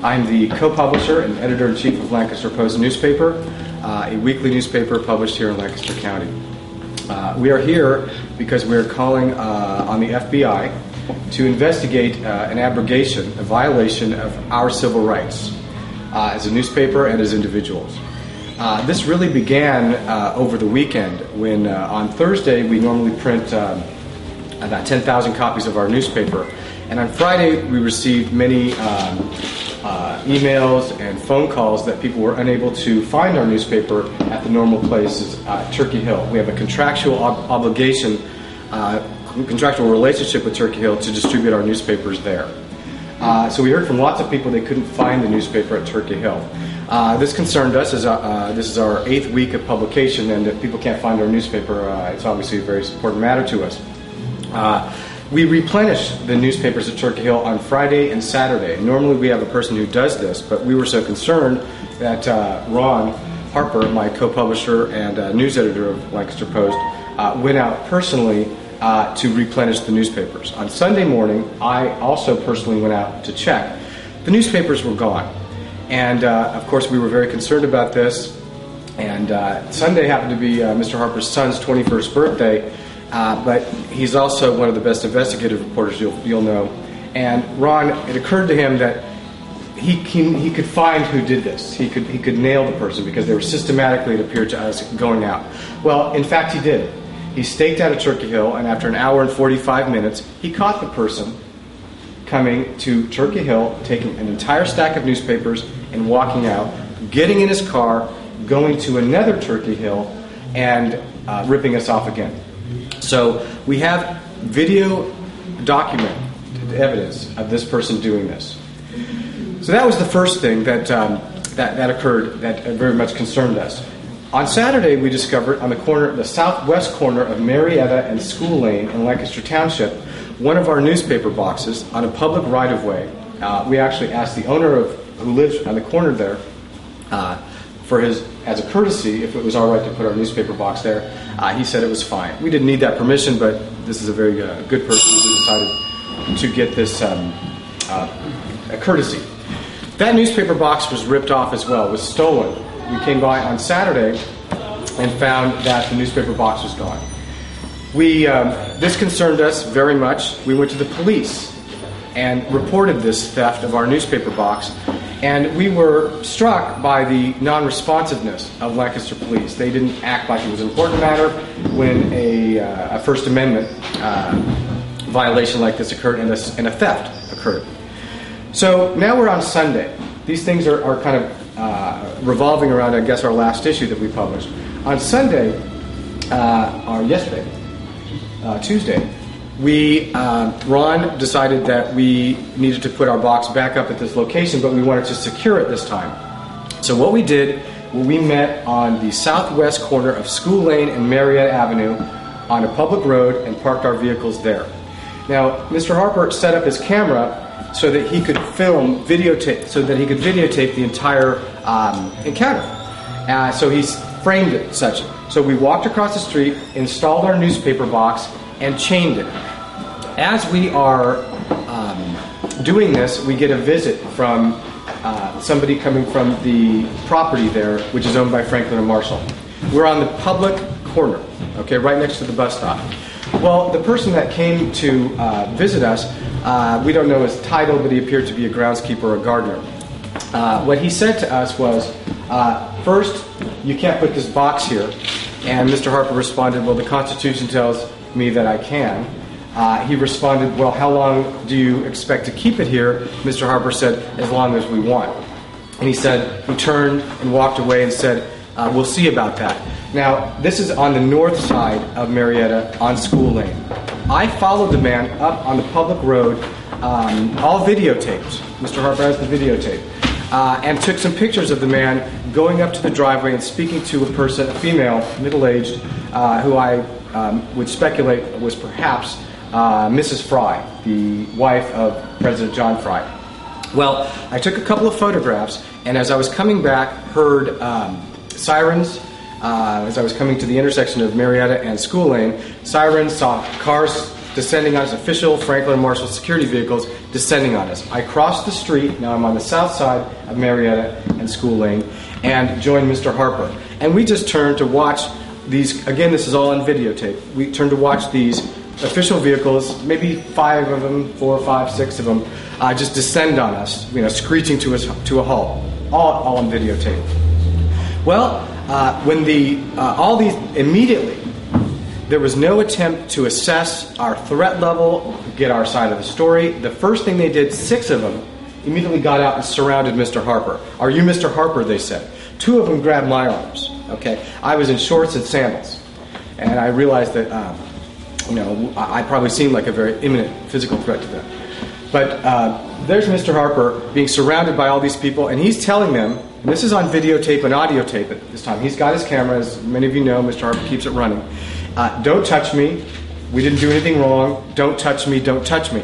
I'm the co-publisher and editor-in-chief of Lancaster Post newspaper, a weekly newspaper published here in Lancaster County. We are here because we are calling on the FBI to investigate an abrogation, a violation of our civil rights as a newspaper and as individuals. This really began over the weekend when on Thursday we normally print about 10,000 copies of our newspaper, and on Friday we received many emails and phone calls that people were unable to find our newspaper at the normal places at Turkey Hill. We have a contractual obligation, contractual relationship with Turkey Hill to distribute our newspapers there. So we heard from lots of people they couldn't find the newspaper at Turkey Hill. This concerned us as this is our 8th week of publication, and if people can't find our newspaper, it's obviously a very important matter to us. We replenish the newspapers at Turkey Hill on Friday and Saturday. Normally we have a person who does this, but we were so concerned that Ron Harper, my co-publisher and news editor of Lancaster Post, went out personally to replenish the newspapers. On Sunday morning, I also personally went out to check. The newspapers were gone. And of course we were very concerned about this. And Sunday happened to be Mr. Harper's son's 21st birthday. But he's also one of the best investigative reporters you'll know. And Ron, it occurred to him that he could find who did this. He could nail the person because they were systematically, it appeared to us, going out. Well, in fact, he did. He staked out at Turkey Hill, and after an hour and 45 minutes, he caught the person coming to Turkey Hill, taking an entire stack of newspapers and walking out, getting in his car, going to another Turkey Hill, and ripping us off again. So we have video document evidence of this person doing this. So that was the first thing that occurred that very much concerned us. On Saturday, we discovered on the southwest corner of Marietta and School Lane in Lancaster Township, one of our newspaper boxes on a public right-of-way. We actually asked the owner who lives on the corner there as a courtesy, if it was all right to put our newspaper box there. He said it was fine. We didn't need that permission, but this is a very good person who decided to get this a courtesy. That newspaper box was ripped off as well, was stolen. We came by on Saturday and found that the newspaper box was gone. This concerned us very much. We went to the police and reported this theft of our newspaper box. And we were struck by the non-responsiveness of Lancaster Police. They didn't act like it was an important matter when a First Amendment violation like this occurred and a theft occurred. So now we're on Sunday. These things are kind of revolving around, I guess, our last issue that we published. On Sunday, or yesterday, Tuesday, Ron decided that we needed to put our box back up at this location, but we wanted to secure it this time. So what we did, we met on the southwest corner of School Lane and Marietta Avenue on a public road and parked our vehicles there. Now, Mr. Harper set up his camera so that he could videotape the entire encounter. So he framed it such. So we walked across the street, installed our newspaper box, and chained it. As we are doing this, we get a visit from somebody coming from the property there, which is owned by Franklin and Marshall. We're on the public corner, okay, right next to the bus stop. Well, the person that came to visit us, we don't know his title, but he appeared to be a groundskeeper or a gardener. What he said to us was, first, you can't put this box here. And Mr. Harper responded, well, the Constitution tells me that I can. He responded, well, how long do you expect to keep it here? Mr. Harper said, as long as we want. And he turned and walked away and said, we'll see about that. Now, this is on the north side of Marietta on School Lane. I followed the man up on the public road, all videotaped. Mr. Harper has the videotape. And took some pictures of the man going up to the driveway and speaking to a person, a female, middle-aged, who I would speculate was perhaps Mrs. Fry, the wife of President John Fry. Well, I took a couple of photographs, and as I was coming back, heard sirens. As I was coming to the intersection of Marietta and School Lane, sirens, saw cars descending on us, official Franklin Marshall security vehicles descending on us. I crossed the street, now I'm on the south side of Marietta and School Lane, and joined Mr. Harper. And we just turned to watch these, again, this is all on videotape. We turned to watch these official vehicles, maybe 5 of them, 4, 5, 6 of them, just descend on us, screeching to a halt, all on videotape. Well, when all these, immediately, there was no attempt to assess our threat level, get our side of the story. The first thing they did, 6 of them, immediately got out and surrounded Mr. Harper. "Are you Mr. Harper?" they said. 2 of them grabbed my arms. Okay, I was in shorts and sandals, and I realized that I probably seemed like a very imminent physical threat to them. But there's Mr. Harper being surrounded by all these people, and he's telling them, and this is on videotape and audio tape at this time. He's got his camera, as many of you know. Mr. Harper keeps it running. "Don't touch me. We didn't do anything wrong. Don't touch me. Don't touch me."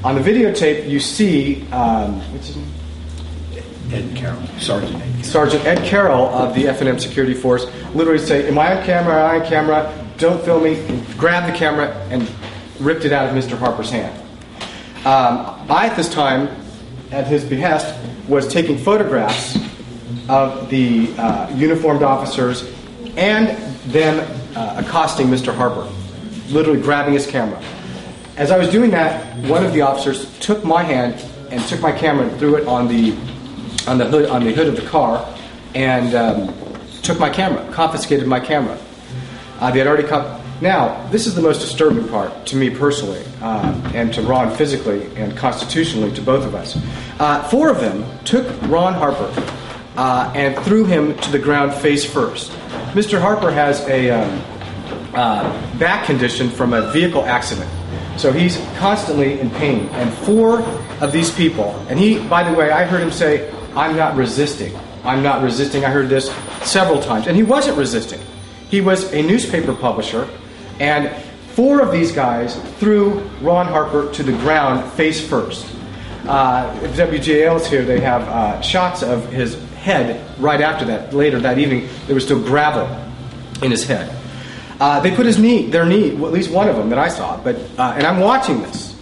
On the videotape, you see what's his name? Ed Carroll, Sergeant Ed Carroll of the F&M Security Force literally say, "Am I on camera? Am I on camera? Don't film me." And grabbed the camera and ripped it out of Mr. Harper's hand. I, at this time, at his behest, was taking photographs of the uniformed officers and them accosting Mr. Harper, literally grabbing his camera. As I was doing that, one of the officers took my hand and took my camera and threw it on the hood of the car, and took my camera, confiscated my camera. They had already come. Now, this is the most disturbing part to me personally, and to Ron physically and constitutionally, to both of us. 4 of them took Ron Harper and threw him to the ground face first. Mr. Harper has a back condition from a vehicle accident, so he's constantly in pain. And 4 of these people, and he, by the way, I heard him say, "I'm not resisting. I'm not resisting." I heard this several times, and he wasn't resisting. He was a newspaper publisher, and 4 of these guys threw Ron Harper to the ground face first. If WGAL's here, they have shots of his head right after that. Later that evening, there was still gravel in his head. They put their knee, well, at least one of them that I saw, and I'm watching this.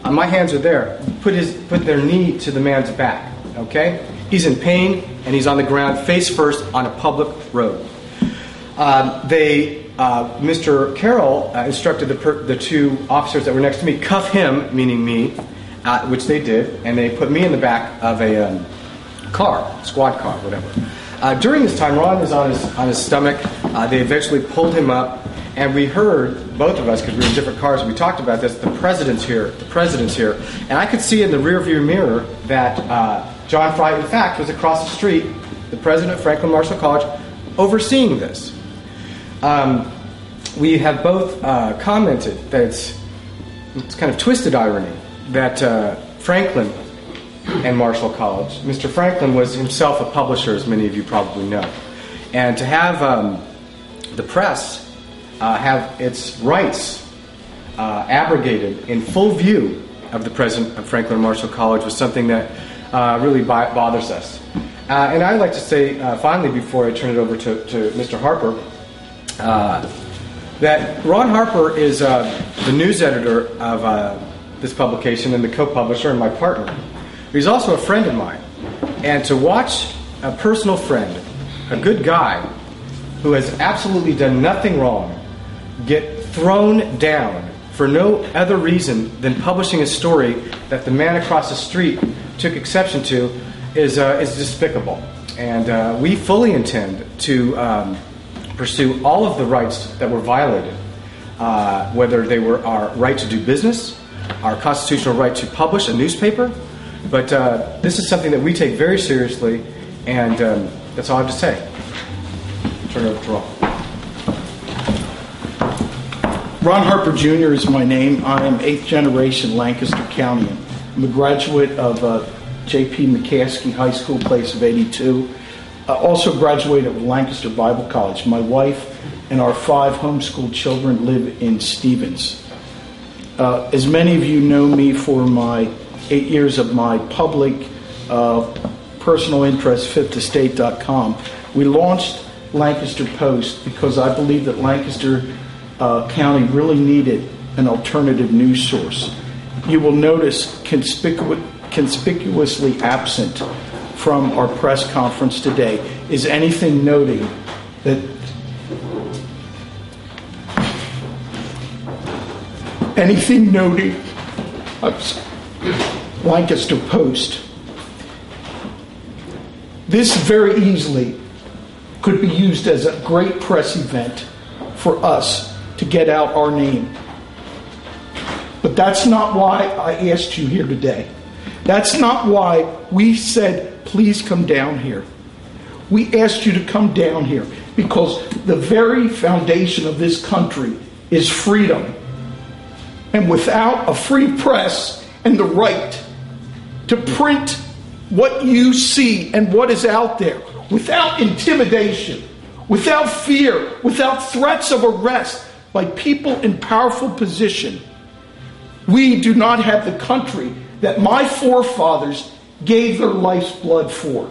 My hands are there. Put their knee to the man's back. Okay, he's in pain and he's on the ground face first on a public road. Mr. Carroll instructed the 2 officers that were next to me, cuff him, meaning me, which they did, and they put me in the back of a car, squad car, whatever. During this time, Ron was on his stomach. They eventually pulled him up, and we heard, both of us, because we were in different cars, we talked about this, the president's here, and I could see in the rearview mirror that John Fry, in fact, was across the street, the president of Franklin Marshall College, overseeing this. We have both commented that it's kind of twisted irony that Franklin and Marshall College, Mr. Franklin was himself a publisher, as many of you probably know, and to have the press have its rights abrogated in full view of the president of Franklin Marshall College was something that really bothers us. And I'd like to say, finally, before I turn it over to Mr. Harper, that Ron Harper is the news editor of this publication and the co-publisher and my partner. He's also a friend of mine. And to watch a personal friend, a good guy, who has absolutely done nothing wrong, get thrown down for no other reason than publishing a story that the man across the street took exception to is despicable. And we fully intend to pursue all of the rights that were violated, whether they were our right to do business, our constitutional right to publish a newspaper. But this is something that we take very seriously, and that's all I have to say. Turn it over to Ron. Ron Harper Jr. is my name. I am 8th generation Lancaster Countyan. I'm a graduate of J.P. McCaskey High School, class of 82. Also graduated of Lancaster Bible College. My wife and our 5 homeschooled children live in Stevens. As many of you know me for my 8 years of my public personal interest, fifthestate.com. We launched Lancaster Post because I believe that Lancaster County really needed an alternative news source. You will notice conspicuously absent from our press conference today is anything noting that Lancaster Post. This very easily could be used as a great press event for us to get out our name. But that's not why I asked you here today. That's not why we said, please come down here. We asked you to come down here because the very foundation of this country is freedom. And without a free press and the right to print what you see and what is out there, without intimidation, without fear, without threats of arrest by people in powerful position, we do not have the country that my forefathers gave their life's blood for.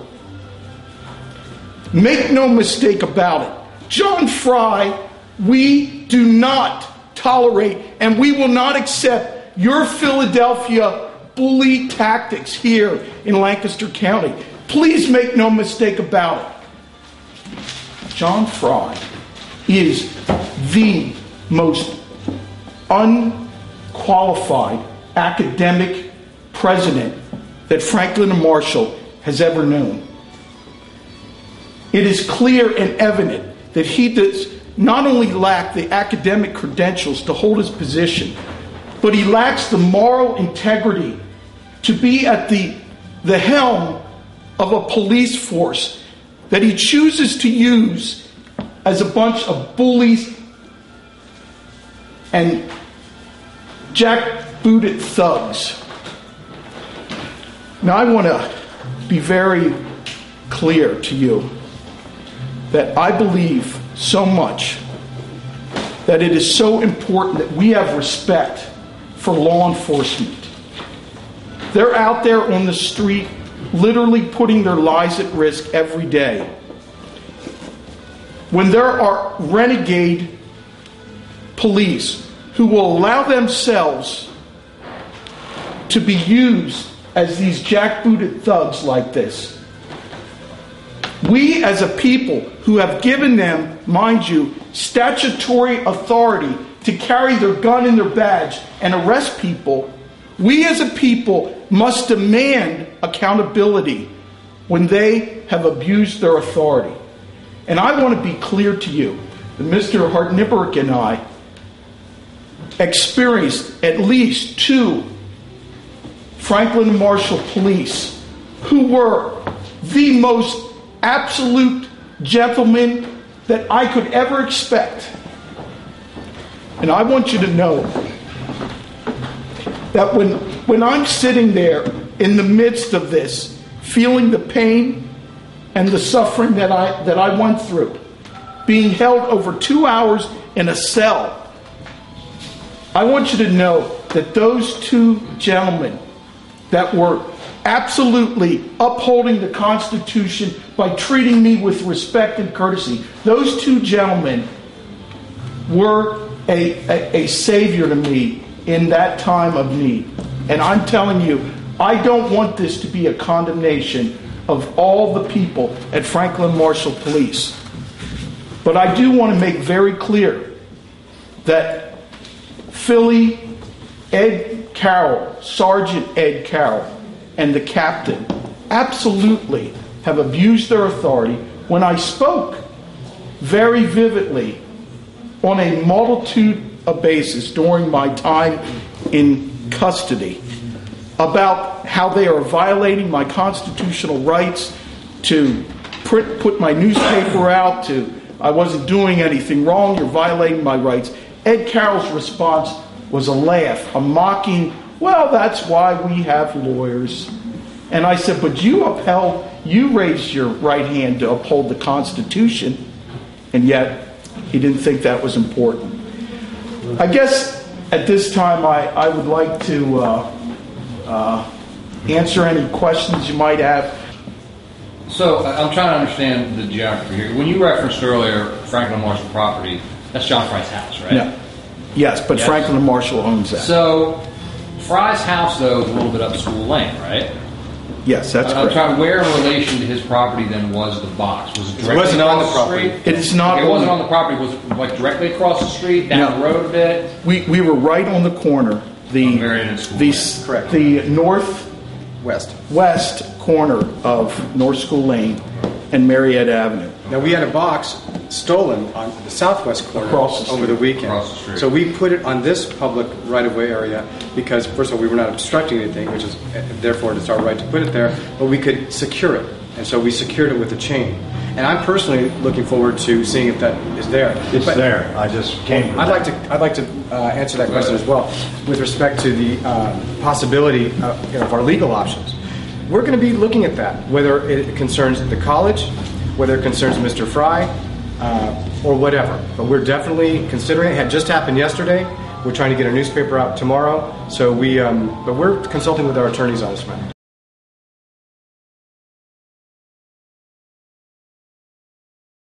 Make no mistake about it. John Fry, we do not tolerate and we will not accept your Philadelphia bully tactics here in Lancaster County. Please make no mistake about it. John Fry is the most unqualified academic president that Franklin and Marshall has ever known. It is clear and evident that he does not only lack the academic credentials to hold his position, but he lacks the moral integrity to be at the helm of a police force that he chooses to use as a bunch of bullies and jackbooted thugs. Now, I want to be very clear to you that I believe so much that it is so important that we have respect for law enforcement. They're out there on the street literally putting their lives at risk every day. When there are renegade police who will allow themselves to be used as these jackbooted thugs like this, we as a people who have given them, mind you, statutory authority to carry their gun in their badge and arrest people, we as a people must demand accountability when they have abused their authority. And I want to be clear to you that Mr. Hartnibberg and I experienced at least 2 Franklin and Marshall police who were the most absolute gentlemen that I could ever expect. And I want you to know that when I'm sitting there in the midst of this, feeling the pain and the suffering that I went through, being held over 2 hours in a cell, I want you to know that those 2 gentlemen that were absolutely upholding the Constitution by treating me with respect and courtesy, those 2 gentlemen were a savior to me in that time of need. And I'm telling you, I don't want this to be a condemnation of all the people at Franklin Marshall Police. But I do want to make very clear that Philly Ed Carroll, Sergeant Ed Carroll, and the captain absolutely have abused their authority when I spoke very vividly on a multitude of bases during my time in custody about how they are violating my constitutional rights to put my newspaper out, to I wasn't doing anything wrong, you're violating my rights. Ed Carroll's response was a laugh, a mocking, well, that's why we have lawyers. And I said, but you raised your right hand to uphold the Constitution, and yet he didn't think that was important. I guess at this time I would like to answer any questions you might have. So I'm trying to understand the geography here. When you referenced earlier Franklin Marshall property, that's John Fry's house, right? Yeah. Yes, but Yes. Franklin and Marshall owns that. So, Fry's house, though, is a little bit up School Lane, right? Yes, that's I'm correct. trying, where in relation to his property then was the box? Was it directly wasn't on across the property. street? It is not It wasn't on- on the property. Was it like directly across the street, down No. the road a bit? We were right on the corner. The very end of School the Lane. Correct. the northwest West. corner of North School Lane and Marietta Avenue. Now, we had a box stolen on the southwest corner Across the over the street. weekend. Across the street. So we put it on this public right-of-way area because, first of all, we were not obstructing anything, which is, therefore, it's our right to put it there, but we could secure it. And so we secured it with a chain. And I'm personally looking forward to seeing if that is there. It's But there. I just came to I'd that. like to answer that question as well with respect to the possibility of our legal options. We're going to be looking at that, whether it concerns the college, whether it concerns Mr. Fry, or whatever. But we're definitely considering it. It had just happened yesterday. We're trying to get a newspaper out tomorrow. So but we're consulting with our attorneys on this matter.